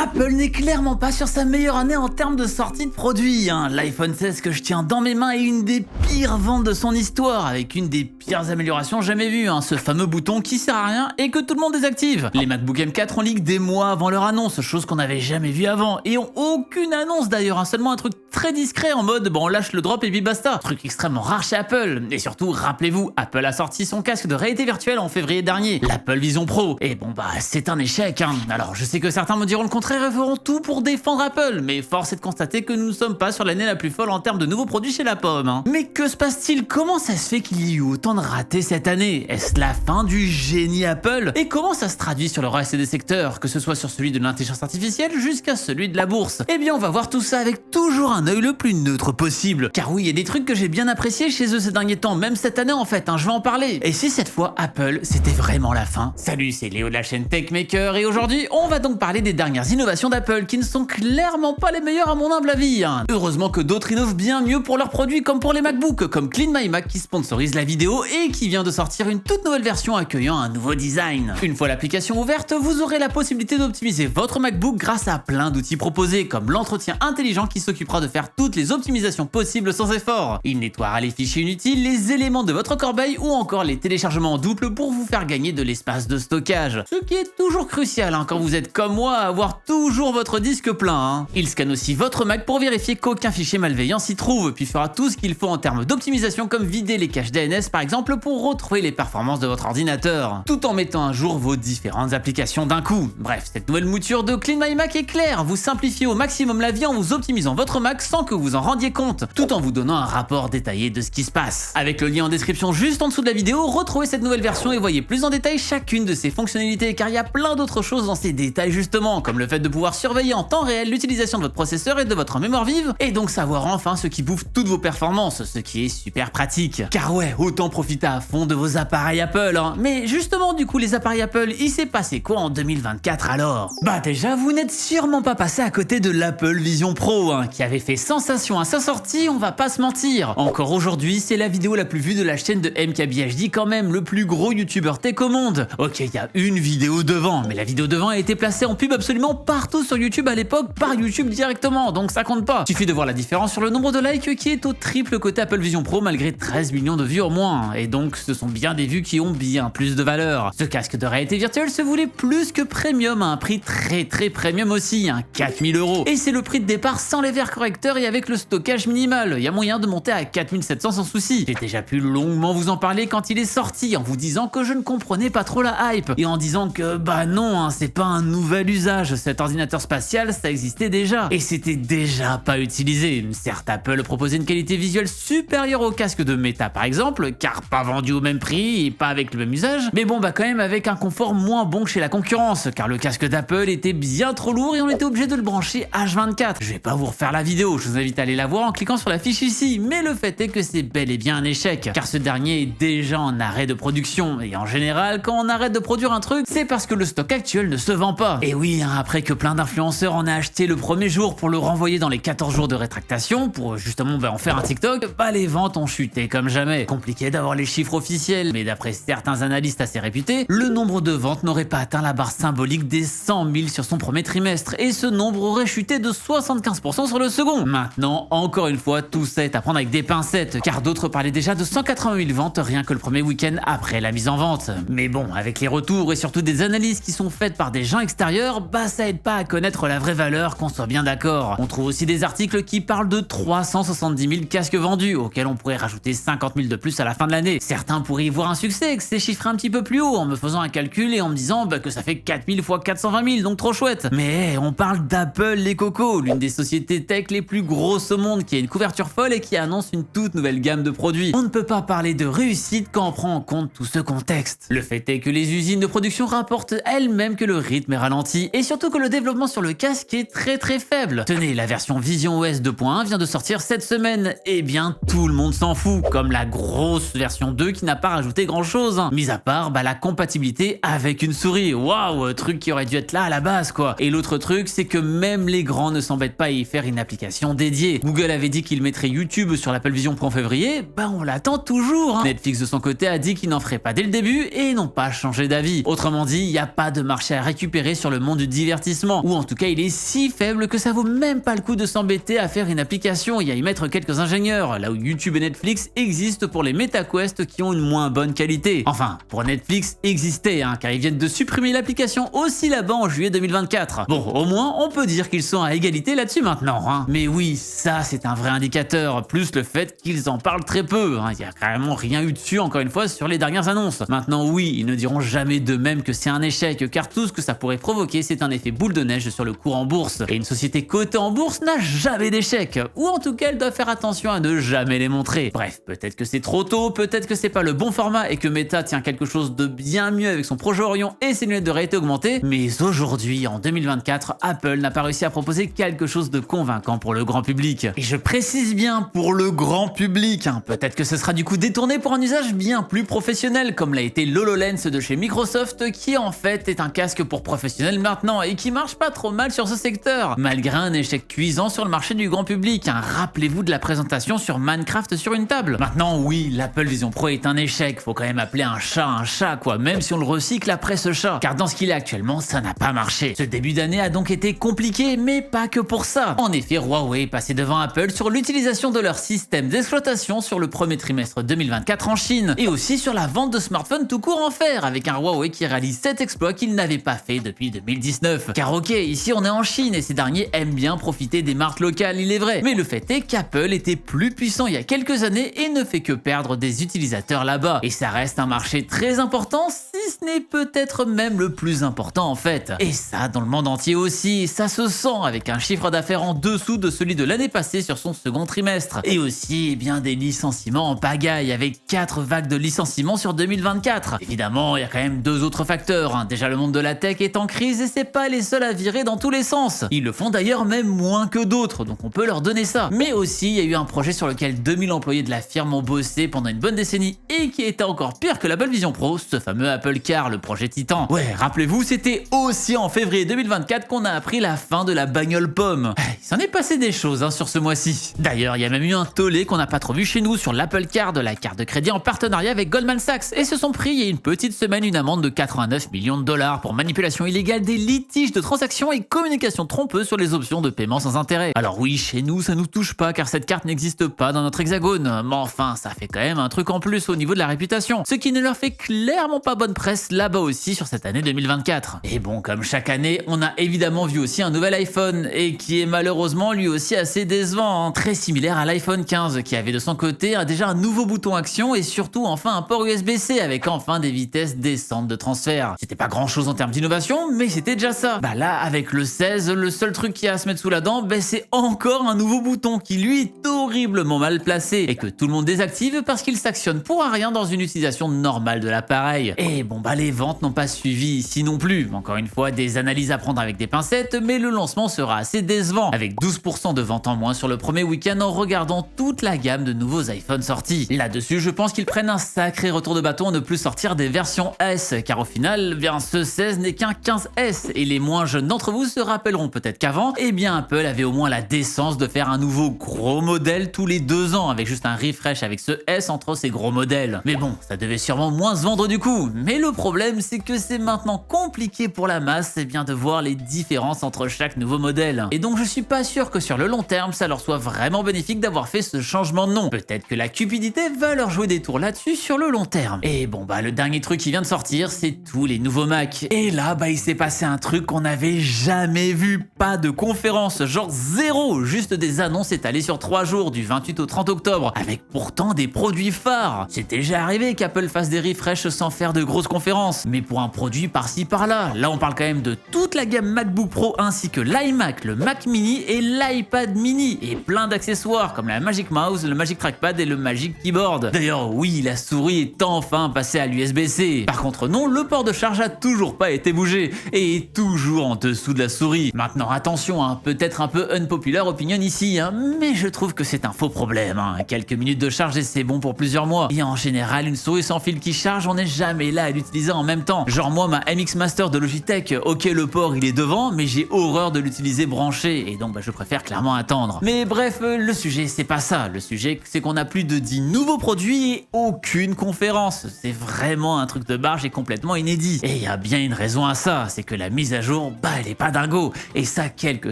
Apple n'est clairement pas sur sa meilleure année en termes de sortie de produits. L'iPhone 16 que je tiens dans mes mains est une des pires ventes de son histoire, avec une des pires améliorations jamais vues, ce fameux bouton qui sert à rien et que tout le monde désactive. Les MacBook M4 ont leak des mois avant leur annonce, chose qu'on n'avait jamais vue avant, et ont aucune annonce d'ailleurs, seulement un truc très discret en mode on lâche le drop et puis basta. Truc extrêmement rare chez Apple. Et surtout, rappelez-vous, Apple a sorti son casque de réalité virtuelle en février dernier, l'Apple Vision Pro. Et c'est un échec. Alors je sais que certains me diront le contraire et feront tout pour défendre Apple, mais force est de constater que nous ne sommes pas sur l'année la plus folle en termes de nouveaux produits chez la pomme. Mais que se passe-t-il? Comment ça se fait qu'il y ait eu autant de ratés cette année? Est-ce la fin du génie Apple? Et comment ça se traduit sur le reste des secteurs, que ce soit sur celui de l'intelligence artificielle jusqu'à celui de la bourse? Eh bien on va voir tout ça avec toujours un œil le plus neutre possible. Car oui, il y a des trucs que j'ai bien appréciés chez eux ces derniers temps, même cette année en fait, je vais en parler. Et si cette fois Apple, c'était vraiment la fin? Salut, c'est Léo de la chaîne TechMaker et aujourd'hui on va donc parler des dernières innovations d'Apple qui ne sont clairement pas les meilleures à mon humble avis. Heureusement que d'autres innovent bien mieux pour leurs produits comme pour les MacBooks, comme Clean My Mac qui sponsorise la vidéo et qui vient de sortir une toute nouvelle version accueillant un nouveau design. Une fois l'application ouverte, vous aurez la possibilité d'optimiser votre MacBook grâce à plein d'outils proposés comme l'entretien intelligent qui s'occupera de faire toutes les optimisations possibles sans effort. Il nettoiera les fichiers inutiles, les éléments de votre corbeille ou encore les téléchargements en double pour vous faire gagner de l'espace de stockage. Ce qui est toujours crucial quand vous êtes comme moi à avoir toujours votre disque plein. Il scanne aussi votre Mac pour vérifier qu'aucun fichier malveillant s'y trouve, puis fera tout ce qu'il faut en termes d'optimisation comme vider les caches DNS par exemple pour retrouver les performances de votre ordinateur, tout en mettant à jour vos différentes applications d'un coup. Bref, cette nouvelle mouture de Clean My Mac est claire, vous simplifiez au maximum la vie en vous optimisant votre Mac sans que vous en rendiez compte, tout en vous donnant un rapport détaillé de ce qui se passe. Avec le lien en description juste en dessous de la vidéo, retrouvez cette nouvelle version et voyez plus en détail chacune de ses fonctionnalités, car il y a plein d'autres choses dans ces détails justement, comme le fait de pouvoir surveiller en temps réel l'utilisation de votre processeur et de votre mémoire vive, et donc savoir enfin ce qui bouffe toutes vos performances, ce qui est super pratique. Car ouais, autant profiter à fond de vos appareils Apple. Mais justement, du coup, les appareils Apple, il s'est passé quoi en 2024 alors? Déjà, vous n'êtes sûrement pas passé à côté de l'Apple Vision Pro, qui avait fait sensation à sa sortie, on va pas se mentir. Encore aujourd'hui, c'est la vidéo la plus vue de la chaîne de MKBHD quand même, le plus gros youtubeur tech au monde. Ok, il y a une vidéo devant, mais la vidéo devant a été placée en pub absolument partout sur YouTube à l'époque, par YouTube directement, donc ça compte pas. Suffit de voir la différence sur le nombre de likes qui est au triple côté Apple Vision Pro malgré 13 millions de vues au moins, et donc ce sont bien des vues qui ont bien plus de valeur. Ce casque de réalité virtuelle se voulait plus que premium à un prix très premium aussi, 4000 €. Et c'est le prix de départ sans les verres correcteurs et avec le stockage minimal, il y a moyen de monter à 4700 sans souci. J'ai déjà pu longuement vous en parler quand il est sorti, en vous disant que je ne comprenais pas trop la hype, et en disant que non, c'est pas un nouvel usage, cet ordinateur spatial ça existait déjà, et c'était déjà pas utilisé. Certes, Apple proposait une qualité visuelle supérieure au casque de Meta par exemple, car pas vendu au même prix et pas avec le même usage, mais quand même avec un confort moins bon que chez la concurrence, car le casque d'Apple était bien trop lourd et on était obligé de le brancher H24. Je vais pas vous refaire la vidéo, je vous invite à aller la voir en cliquant sur la fiche ici, mais le fait est que c'est bel et bien un échec, car ce dernier est déjà en arrêt de production, et en général, quand on arrête de produire un truc, c'est parce que le stock actuel ne se vend pas. Et oui, après que plein d'influenceurs en aient acheté le premier jour pour le renvoyer dans les 14 jours de rétractation, pour justement en faire un TikTok, les ventes ont chuté comme jamais. Compliqué d'avoir les chiffres officiels, mais d'après certains analystes assez réputés, le nombre de ventes n'aurait pas atteint la barre symbolique des 100 000 sur son premier trimestre, et ce nombre aurait chuté de 75% sur le second. Maintenant, encore une fois, tout ça est à prendre avec des pincettes, car d'autres parlaient déjà de 180 000 ventes rien que le premier week-end après la mise en vente. Mais avec les retours et surtout des analyses qui sont faites par des gens extérieurs, ça aide pas à connaître la vraie valeur, qu'on soit bien d'accord. On trouve aussi des articles qui parlent de 370 000 casques vendus, auxquels on pourrait rajouter 50 000 de plus à la fin de l'année. Certains pourraient y voir un succès avec ces chiffres un petit peu plus haut, en me faisant un calcul et en me disant que ça fait 4000 fois 420 000, donc trop chouette. Mais on parle d'Apple les cocos, l'une des sociétés tech les plus grosses au monde, qui a une couverture folle et qui annonce une toute nouvelle gamme de produits. On ne peut pas parler de réussite quand on prend en compte tout ce contexte. Le fait est que les usines de production rapportent elles-mêmes que le rythme est ralenti, et surtout que le développement sur le casque est très faible. Tenez, la version Vision OS 2.1 vient de sortir cette semaine, et bien tout le monde s'en fout, comme la grosse version 2 qui n'a pas rajouté grand chose, mis à part la compatibilité avec une souris. Waouh, truc qui aurait dû être là à la base quoi. Et l'autre truc, c'est que même les grands ne s'embêtent pas à y faire une application version dédiée. Google avait dit qu'il mettrait YouTube sur l'Apple Vision Pro en février, bah on l'attend toujours. Netflix de son côté a dit qu'il n'en ferait pas dès le début et ils n'ont pas changé d'avis. Autrement dit, il n'y a pas de marché à récupérer sur le monde du divertissement, ou en tout cas il est si faible que ça vaut même pas le coup de s'embêter à faire une application et à y mettre quelques ingénieurs, là où YouTube et Netflix existent pour les MetaQuest qui ont une moins bonne qualité. Enfin, pour Netflix exister, car ils viennent de supprimer l'application aussi là-bas en juillet 2024. Bon, au moins on peut dire qu'ils sont à égalité là-dessus maintenant. Mais oui, ça c'est un vrai indicateur, plus le fait qu'ils en parlent très peu. Il n'y a carrément rien eu dessus encore une fois sur les dernières annonces. Maintenant oui, ils ne diront jamais d'eux-mêmes que c'est un échec, car tout ce que ça pourrait provoquer c'est un effet boule de neige sur le cours en bourse. Et une société cotée en bourse n'a jamais d'échec, ou en tout cas elle doit faire attention à ne jamais les montrer. Bref, peut-être que c'est trop tôt, peut-être que c'est pas le bon format et que Meta tient quelque chose de bien mieux avec son projet Orion et ses lunettes de réalité augmentée, mais aujourd'hui, en 2024, Apple n'a pas réussi à proposer quelque chose de convaincant pour le grand public. Et je précise bien pour le grand public, peut-être que ce sera du coup détourné pour un usage bien plus professionnel, comme l'a été l'HoloLens de chez Microsoft, qui en fait est un casque pour professionnels maintenant et qui marche pas trop mal sur ce secteur, malgré un échec cuisant sur le marché du grand public. Rappelez-vous de la présentation sur Minecraft sur une table. Maintenant oui, l'Apple Vision Pro est un échec, faut quand même appeler un chat quoi, même si on le recycle après ce chat, car dans ce qu'il est actuellement, ça n'a pas marché. Ce début d'année a donc été compliqué, mais pas que pour ça. En effet, Huawei est passé devant Apple sur l'utilisation de leur système d'exploitation sur le premier trimestre 2024 en Chine, et aussi sur la vente de smartphones tout court en fer, avec un Huawei qui réalise cet exploit qu'il n'avait pas fait depuis 2019. Car ok, ici on est en Chine et ces derniers aiment bien profiter des marques locales, il est vrai, mais le fait est qu'Apple était plus puissant il y a quelques années et ne fait que perdre des utilisateurs là-bas. Et ça reste un marché très important, si ce n'est peut-être même le plus important en fait. Et ça dans le monde entier aussi, ça se sent avec un chiffre d'affaires en dessous de celui de l'année passée sur son second trimestre. Et aussi eh bien des licenciements en pagaille avec 4 vagues de licenciements sur 2024. Évidemment, il y a quand même deux autres facteurs. Déjà le monde de la tech est en crise et c'est pas les seuls à virer dans tous les sens. Ils le font d'ailleurs même moins que d'autres, donc on peut leur donner ça. Mais aussi, il y a eu un projet sur lequel 2000 employés de la firme ont bossé pendant une bonne décennie et qui était encore pire que l'Apple Vision Pro, ce fameux Apple Car, le projet Titan. Ouais, rappelez-vous, c'était aussi en février 2024 qu'on a appris la fin de la bagnole pomme. Il s'en est passé des choses sur ce mois-ci. D'ailleurs, il y a même eu un tollé qu'on n'a pas trop vu chez nous sur l'Apple Card, la carte de crédit en partenariat avec Goldman Sachs, et se sont pris il y a une petite semaine une amende de 89 millions de dollars pour manipulation illégale des litiges de transactions et communication trompeuse sur les options de paiement sans intérêt. Alors oui, chez nous, ça nous touche pas car cette carte n'existe pas dans notre hexagone, mais enfin, ça fait quand même un truc en plus au niveau de la réputation, ce qui ne leur fait clairement pas bonne presse là-bas aussi sur cette année 2024. Et bon, comme chaque année, on a évidemment vu aussi un nouvel iPhone, et qui est malheureusement lui aussi assez décevant, très similaire à l'iPhone 15, qui avait de son côté déjà un nouveau bouton action et surtout enfin un port USB-C avec enfin des vitesses décentes de transfert. C'était pas grand chose en termes d'innovation, mais c'était déjà ça. Bah là, avec le 16, le seul truc qu'il y a à se mettre sous la dent, c'est encore un nouveau bouton qui lui est horriblement mal placé et que tout le monde désactive parce qu'il s'actionne pour un rien dans une utilisation normale de l'appareil. Et bon les ventes n'ont pas suivi ici non plus. Encore une fois, des analyses à prendre avec des pincettes, mais le lancement sera assez décevant, avec 12% de ventes en moins sur le premier week-end en regardant toute la gamme de nouveaux iPhones sortis. Là-dessus, je pense qu'ils prennent un sacré retour de bâton à ne plus sortir des versions S, car au final, ce 16 n'est qu'un 15S, et les moins jeunes d'entre vous se rappelleront peut-être qu'avant, Apple avait au moins la décence de faire un nouveau gros modèle tous les 2 ans, avec juste un refresh avec ce S entre ces gros modèles. Mais bon, ça devait sûrement moins se vendre du coup. Mais le problème, c'est que c'est maintenant compliqué pour la masse de voir les différences entre chaque nouveau modèle. Et donc je suis pas sûr que sur le long terme, ça leur soit vraiment bénéfique d'avoir fait ce changement de nom. Peut-être que la cupidité va leur jouer des tours là-dessus sur le long terme. Et bon le dernier truc qui vient de sortir, c'est tous les nouveaux Mac. Et là, il s'est passé un truc qu'on n'avait jamais vu. Pas de conférence, genre zéro, juste des annonces étalées sur 3 jours, du 28 au 30 octobre, avec pourtant des produits phares. C'est déjà arrivé qu'Apple fasse des refreshs sans faire de grosses conférences, mais pour un produit par-ci par-là. Là, on parle quand même de toute la gamme MacBook Pro ainsi que l'iMac, le Mac Mini et l'iPad Mini, et plein d'accessoires comme la Magic Mouse, le Magic Trackpad et le Magic Keyboard. D'ailleurs, oui, la souris est enfin passée à l'USB-C. Par contre, non, le port de charge a toujours pas été bougé et est toujours en dessous de la souris. Maintenant, attention, peut-être un peu unpopular opinion ici, mais je trouve que c'est un faux problème. Quelques minutes de charge et c'est bon pour plusieurs mois. Et en général, une souris sans fil qui charge, on n'est jamais là à l'utiliser l'utiliser en même temps. Genre moi, ma MX Master de Logitech, ok le port il est devant, mais j'ai horreur de l'utiliser branché, et donc je préfère clairement attendre. Mais bref, le sujet c'est pas ça. Le sujet c'est qu'on a plus de 10 nouveaux produits et aucune conférence. C'est vraiment un truc de barge et complètement inédit. Et il y a bien une raison à ça, c'est que la mise à jour, elle est pas dingo. Et ça, quel que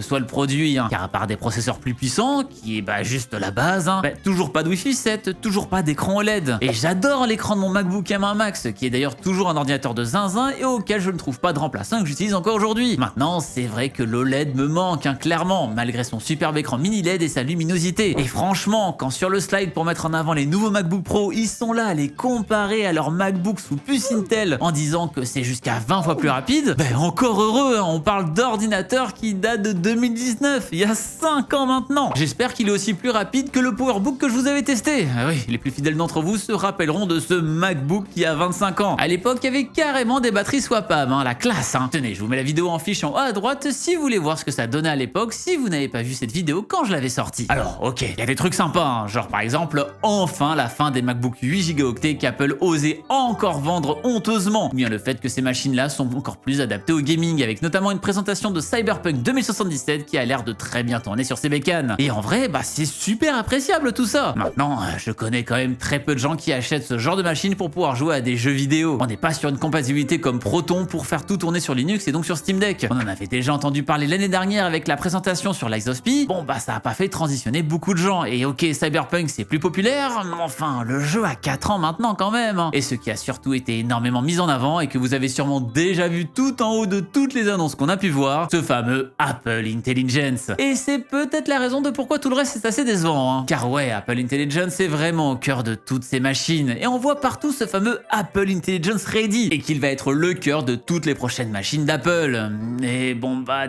soit le produit, car à part des processeurs plus puissants, qui est juste la base, toujours pas de Wi-Fi 7, toujours pas d'écran OLED. Et j'adore l'écran de mon MacBook M1 Max, qui est d'ailleurs toujours un ordinateur de zinzin et auquel je ne trouve pas de remplaçant que j'utilise encore aujourd'hui. Maintenant, c'est vrai que l'OLED me manque, clairement, malgré son superbe écran mini LED et sa luminosité. Et franchement, quand sur le slide pour mettre en avant les nouveaux MacBook Pro, ils sont là à les comparer à leur MacBook sous puce Intel en disant que c'est jusqu'à 20 fois plus rapide, encore heureux, on parle d'ordinateur qui date de 2019, il y a 5 ans maintenant. J'espère qu'il est aussi plus rapide que le PowerBook que je vous avais testé. Ah oui, les plus fidèles d'entre vous se rappelleront de ce MacBook qui a 25 ans. À l'époque, il y avait carrément des batteries swapables, la classe. Tenez, je vous mets la vidéo en fiche en haut à droite si vous voulez voir ce que ça donnait à l'époque, si vous n'avez pas vu cette vidéo quand je l'avais sortie. Alors, ok, il y a des trucs sympas, genre par exemple, enfin la fin des MacBook 8 Go qu'Apple osait encore vendre honteusement. Bien le fait que ces machines-là sont encore plus adaptées au gaming, avec notamment une présentation de Cyberpunk 2077 qui a l'air de très bien tourner sur ses bécanes. Et en vrai, c'est super appréciable tout ça. Maintenant, je connais quand même très peu de gens qui achètent ce genre de machine pour pouvoir jouer à des jeux vidéo. On n'est pas sur une compatibilité comme Proton pour faire tout tourner sur Linux et donc sur Steam Deck. On en avait déjà entendu parler l'année dernière avec la présentation sur l'Eyes of Pi. Bon ça a pas fait transitionner beaucoup de gens. Et ok, Cyberpunk c'est plus populaire, mais enfin, le jeu a 4 ans maintenant quand même. Et ce qui a surtout été énormément mis en avant et que vous avez sûrement déjà vu tout en haut de toutes les annonces qu'on a pu voir, ce fameux Apple Intelligence. Et c'est peut-être la raison de pourquoi tout le reste est assez décevant. Car ouais, Apple Intelligence est vraiment au cœur de toutes ces machines. Et on voit partout ce fameux Apple Intelligence Ready. Et qu'il va être le cœur de toutes les prochaines machines d'Apple. Et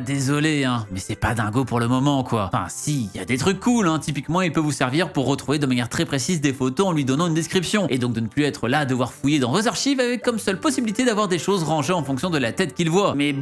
désolé, mais c'est pas dingo pour le moment quoi. Enfin si, il y a des trucs cool, typiquement il peut vous servir pour retrouver de manière très précise des photos en lui donnant une description. Et donc de ne plus être là à devoir fouiller dans vos archives avec comme seule possibilité d'avoir des choses rangées en fonction de la tête qu'il voit. Mais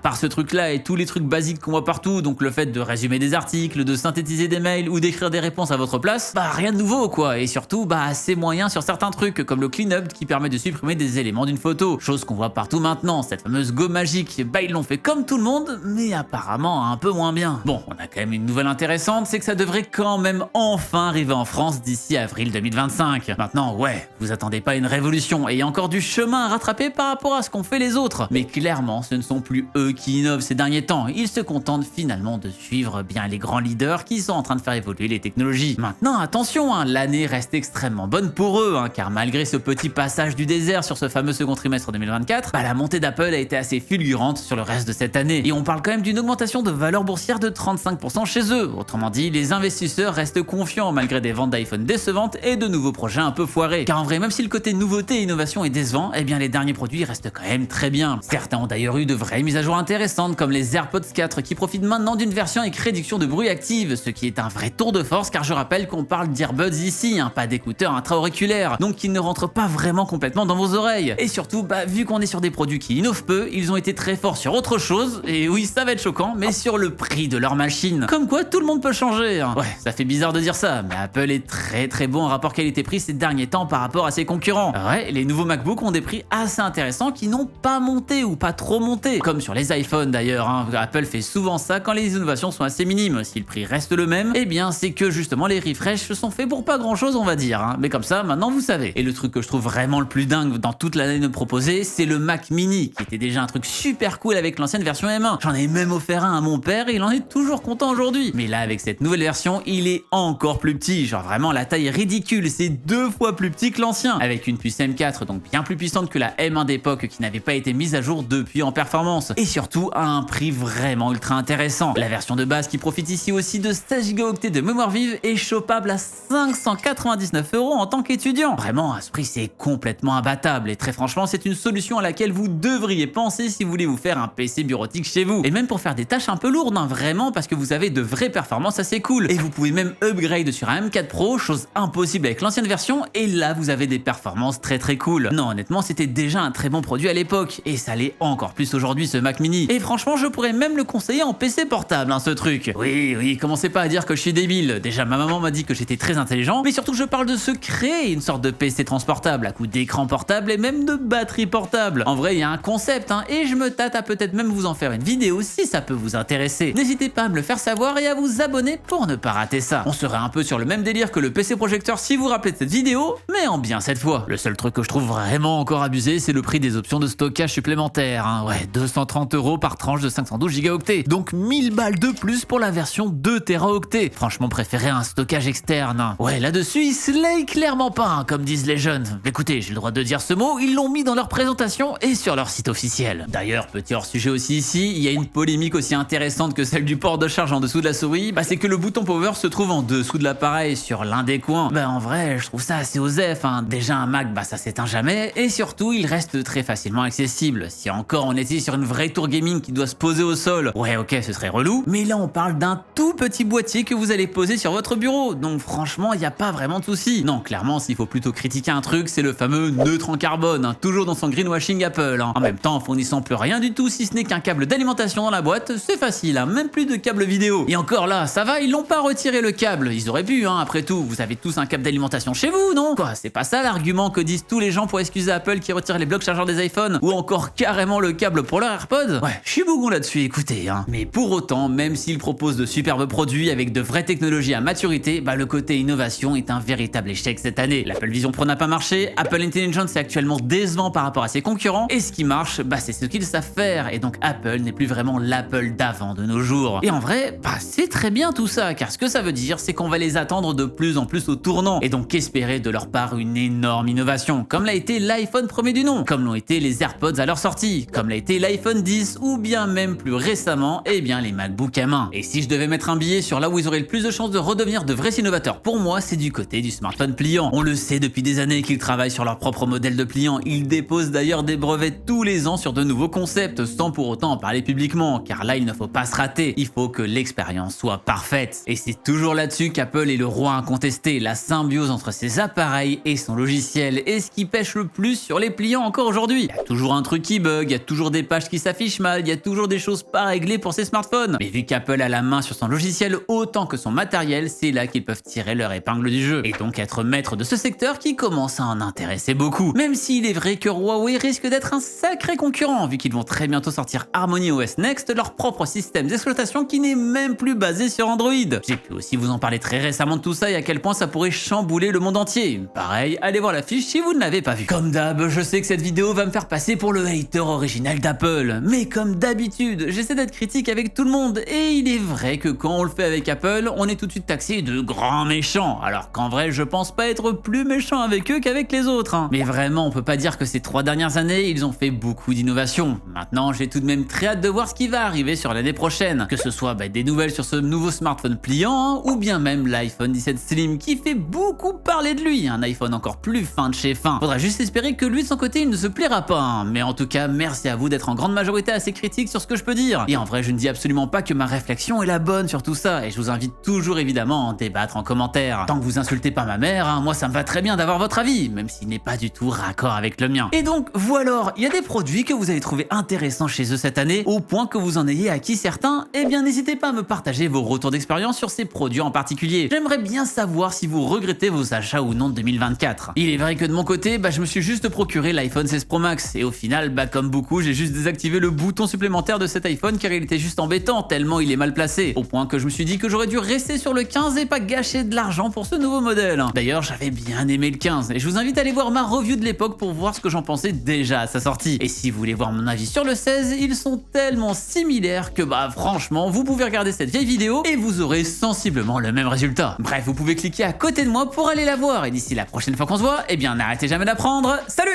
par ce truc là et tous les trucs basiques qu'on voit partout, donc le fait de résumer des articles, de synthétiser des mails ou d'écrire des réponses à votre place, rien de nouveau quoi. Et surtout assez moyen sur certains trucs comme le cleanup qui permet de supprimer des éléments d'une photo, chose qu'on voit partout maintenant. Cette fameuse go magique, ils l'ont fait comme tout le monde, mais apparemment un peu moins bien. Bon, on a quand même une nouvelle intéressante, c'est que ça devrait quand même enfin arriver en France d'ici avril 2025. Maintenant, ouais, vous attendez pas une révolution et il y a encore du chemin à rattraper par rapport à ce qu'ont fait les autres. Mais clairement, ce ne sont plus eux qui innovent ces derniers temps. Ils se contentent finalement de suivre bien les grands leaders qui sont en train de faire évoluer les technologies. Maintenant, attention, l'année reste extrêmement bonne pour eux, car malgré ce petit passage du désert sur ce fameux second trimestre 2024, la montée d'Apple a été assez fulgurante sur le reste de cette année. Et on parle quand même d'une augmentation de valeur boursière de 35% chez eux. Autrement dit, les investisseurs restent confiants malgré des ventes d'iPhone décevantes et de nouveaux projets un peu foirés. Car en vrai, même si le côté nouveauté et innovation est décevant, les derniers produits restent quand même très bien. Certains ont d'ailleurs eu de vraies mises à jour intéressantes comme les AirPods 4 qui profitent maintenant d'une version avec réduction de bruit active, ce qui est un vrai tour de force car je rappelle qu'on parle d'earbuds ici, pas d'écouteurs intra-auriculaires, donc ils ne rentrent pas vraiment complètement dans vos oreilles. Et surtout, vu qu'on est sur des produits qui innovent peu, ils ont été très forts sur autre chose, et oui ça va être choquant, mais sur le prix de leur machine. Comme quoi tout le monde peut changer. Ouais, ça fait bizarre de dire ça, mais Apple est très bon en rapport qualité-prix ces derniers temps par rapport à ses concurrents. Ouais, les nouveaux MacBook ont des prix assez intéressants qui n'ont pas monté ou pas trop monté, comme sur les iPhones d'ailleurs. Apple fait souvent ça quand les innovations sont assez minimes. Si le prix reste le même, c'est que justement les refresh sont faits pour pas grand chose on va dire. Mais comme ça, maintenant vous savez. Et le truc que je trouve vraiment le plus dingue dans toute l'année de proposer, c'est le Mac Mini, qui était déjà un truc super cool avec l'ancienne version M1. J'en ai même offert un à mon père et il en est toujours content aujourd'hui. Mais là, avec cette nouvelle version, il est encore plus petit. Genre vraiment, la taille est ridicule. C'est 2 fois plus petit que l'ancien. Avec une puce M4, donc bien plus puissante que la M1 d'époque qui n'avait pas été mise à jour depuis en performance. Et surtout, à un prix vraiment ultra intéressant. La version de base qui profite ici aussi de 16 Go de mémoire vive est chopable à 599 € en tant qu'étudiant. Vraiment, à ce prix, c'est complètement imbattable. Et très franchement, c'est une solution à laquelle vous devriez penser si vous voulez vous faire un PC bureautique chez vous. Et même pour faire des tâches un peu lourdes, vraiment, parce que vous avez de vraies performances assez cool. Et vous pouvez même upgrade sur un M4 Pro, chose impossible avec l'ancienne version. Et là, vous avez des performances très cool. Non, honnêtement, c'était déjà un très bon produit à l'époque. Et ça l'est encore plus aujourd'hui, ce Mac Mini. Et franchement, je pourrais même le conseiller en PC portable, ce truc. Oui, commencez pas à dire que je suis débile. Déjà, ma maman m'a dit que j'étais très intelligent. Mais surtout, je parle de se créer une sorte de PC transportable à coup d'écran portable et même système de batterie portable. En vrai, il y a un concept, et je me tâte à peut-être même vous en faire une vidéo si ça peut vous intéresser. N'hésitez pas à me le faire savoir et à vous abonner pour ne pas rater ça. On serait un peu sur le même délire que le PC projecteur si vous vous rappelez de cette vidéo, mais en bien cette fois. Le seul truc que je trouve vraiment encore abusé, c'est le prix des options de stockage supplémentaires. Ouais, 230 € par tranche de 512 Go, donc 1000 balles de plus pour la version 2 Teraoctets. Franchement, préférez un stockage externe. Ouais, là-dessus, ils slay clairement pas, comme disent les jeunes. Écoutez, j'ai le droit de dire ce mot, ils l'ont mis dans leur présentation et sur leur site officiel. D'ailleurs, petit hors-sujet aussi ici, il y a une polémique aussi intéressante que celle du port de charge en dessous de la souris, c'est que le bouton power se trouve en dessous de l'appareil sur l'un des coins. En vrai, je trouve ça assez osef. Déjà un Mac, ça s'éteint jamais, et surtout, il reste très facilement accessible. Si encore on était sur une vraie tour gaming qui doit se poser au sol, ouais ok, ce serait relou, mais là on parle d'un tout petit boîtier que vous allez poser sur votre bureau, donc franchement, il n'y a pas vraiment de souci. Non, clairement, s'il faut plutôt critiquer un truc, c'est le fameux neutre en carbone, toujours dans son greenwashing Apple. En même temps, en fournissant plus rien du tout, si ce n'est qu'un câble d'alimentation dans la boîte, c'est facile, même plus de câble vidéo. Et encore là, ça va, ils l'ont pas retiré le câble, ils auraient pu, après tout, vous avez tous un câble d'alimentation chez vous, non? Quoi, c'est pas ça l'argument que disent tous les gens pour excuser Apple qui retire les blocs chargeurs des iPhones, ou encore carrément le câble pour leur AirPods? Ouais, je suis bougon là-dessus, écoutez. Mais pour autant, même s'ils proposent de superbes produits avec de vraies technologies à maturité, le côté innovation est un véritable échec cette année. L'Apple Vision Pro n'a pas marché, Apple Intelligence est actuellement décevant par rapport à ses concurrents, et ce qui marche, c'est ce qu'ils savent faire, et donc Apple n'est plus vraiment l'Apple d'avant de nos jours. Et en vrai, c'est très bien tout ça, car ce que ça veut dire, c'est qu'on va les attendre de plus en plus au tournant, et donc espérer de leur part une énorme innovation, comme l'a été l'iPhone premier du nom, comme l'ont été les AirPods à leur sortie, comme l'a été l'iPhone 10, ou bien même plus récemment, les MacBook M1. Et si je devais mettre un billet sur là où ils auraient le plus de chances de redevenir de vrais innovateurs, pour moi, c'est du côté du smartphone pliant. On le sait depuis des années qu'ils travaillent sur leur propre modèle de pliant, ils déposent d'ailleurs des brevets tous les ans sur de nouveaux concepts, sans pour autant en parler publiquement, car là il ne faut pas se rater, il faut que l'expérience soit parfaite. Et c'est toujours là-dessus qu'Apple est le roi incontesté, la symbiose entre ses appareils et son logiciel, et ce qui pêche le plus sur les pliants encore aujourd'hui. Il y a toujours un truc qui bug, il y a toujours des pages qui s'affichent mal, il y a toujours des choses pas réglées pour ses smartphones. Mais vu qu'Apple a la main sur son logiciel autant que son matériel, c'est là qu'ils peuvent tirer leur épingle du jeu, et donc être maître de ce secteur qui commence à en intéresser beaucoup. Même s'il est vrai que Huawei risque d'être un sacré concurrent, vu qu'ils vont très bientôt sortir Harmony OS Next, leur propre système d'exploitation qui n'est même plus basé sur Android. J'ai pu aussi vous en parler très récemment de tout ça et à quel point ça pourrait chambouler le monde entier. Pareil, allez voir la fiche si vous ne l'avez pas vu. Comme d'hab, je sais que cette vidéo va me faire passer pour le hater original d'Apple, mais comme d'habitude, j'essaie d'être critique avec tout le monde, et il est vrai que quand on le fait avec Apple, on est tout de suite taxé de grands méchants, alors qu'en vrai, je pense pas être plus méchant avec eux qu'avec les autres. Mais vraiment, on peut pas dire que ces 3 dernières années, ils ont fait beaucoup d'innovations. Maintenant, j'ai tout de même très hâte de voir ce qui va arriver sur l'année prochaine, que ce soit des nouvelles sur ce nouveau smartphone pliant, ou bien même l'iPhone 17 Slim qui fait beaucoup parler de lui, un iPhone encore plus fin de chez fin. Faudra juste espérer que lui de son côté il ne se plaira pas, mais en tout cas merci à vous d'être en grande majorité assez critique sur ce que je peux dire. Et en vrai je ne dis absolument pas que ma réflexion est la bonne sur tout ça, et je vous invite toujours évidemment à en débattre en commentaire. Tant que vous insultez pas ma mère, moi ça me va très bien d'avoir votre avis, même s'il n'est pas du tout raccord avec le mien. Et donc voilà, il y a des produits que vous allez trouver intéressants chez eux cette année, au point que vous en ayez acquis certains, et bien n'hésitez pas à me partager vos retours d'expérience sur ces produits en particulier. J'aimerais bien savoir si vous regrettez vos achats ou non de 2024. Il est vrai que de mon côté, je me suis juste procuré l'iPhone 16 Pro Max, et au final, comme beaucoup, j'ai juste désactivé le bouton supplémentaire de cet iPhone car il était juste embêtant tellement il est mal placé, au point que je me suis dit que j'aurais dû rester sur le 15 et pas gâcher de l'argent pour ce nouveau modèle. D'ailleurs, j'avais bien aimé le 15, et je vous invite à aller voir ma review de l'époque pour voir ce que j'en pensais déjà à sa sortie. Et si vous voulez voir mon avis sur le 16, ils sont tellement similaires que franchement, vous pouvez regarder cette vieille vidéo et vous aurez sensiblement le même résultat. Bref, vous pouvez cliquer à côté de moi pour aller la voir, et d'ici la prochaine fois qu'on se voit, n'arrêtez jamais d'apprendre. Salut!